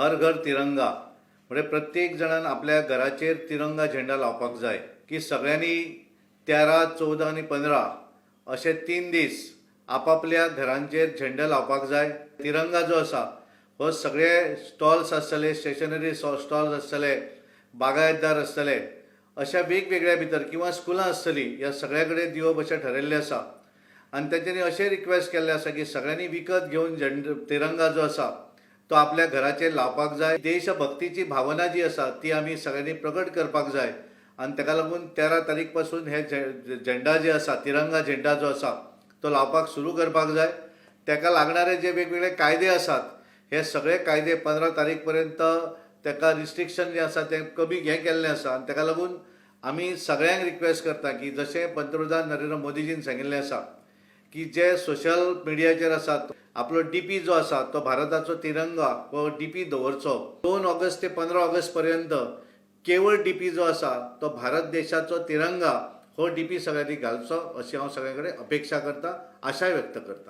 हर घर तिरंगा म्हणजे प्रत्येक जणान आपल्या घराचेर तिरंगा झेंडा लावपाक जाय की सगळ्यांनी 13, 14 आणि 15 असे 3 दीस आपापल्या घरांचेर झेंडा लावपाक जाय। तिरंगा जो आसा हो सगळे स्टॉल्स आसतले, स्टेशनरी स्टॉल्स आसतले, बागायतदार आसतले, अशा वेगवेगळ्या भितर किंवा स्कुलां आसतली, ह्या सगळ्या कडेन दिवप अशें ठरयल्लें आसा। आणि तेंच्यांनी अशें रिक्वेस्ट केल्लें आसा की सगळ्यांनी विकत घेवन तिरंगा जो आसा तो आपल्या घराचेर लावपाक जाय। देशभक्तीची भावना जी आसा ती आमी सगळ्यांनी प्रगट करपाक जाय आणि ताका लागून 13 तारीख पासून हे झेंडा जे आसा, तिरंगा झेंडा जो आसा तो लावपाक सुरू करपाक जाय। ताका लागणारे जे वेगवेगळे कायदे आसात, हे सगळे कायदे 15 तारीख पर्यंत ताका रिस्ट्रिक्शन जे आसा ते कमी केल्लें आसा। आणि ताका लागून आमी सगळ्यांक रिक्वेस्ट करता की जशें पंतप्रधान नरेंद्र मोदीजीन सांगिल्लें आसा की जे सोशल मिडियाचेर आसा आपलो डीपी जो आसा तो भारताचो तिरंगा हो डीपी दवरचो। 2 ऑगस्ट ते 15 ऑगस्ट पर्यंत केवळ डीपी जो आसा तो भारत देशाचो तिरंगा हो डीपी सगळ्यांनी घालचो अशी हांव सगळ्यां कडेन अपेक्षा करता, आशाय व्यक्त करता।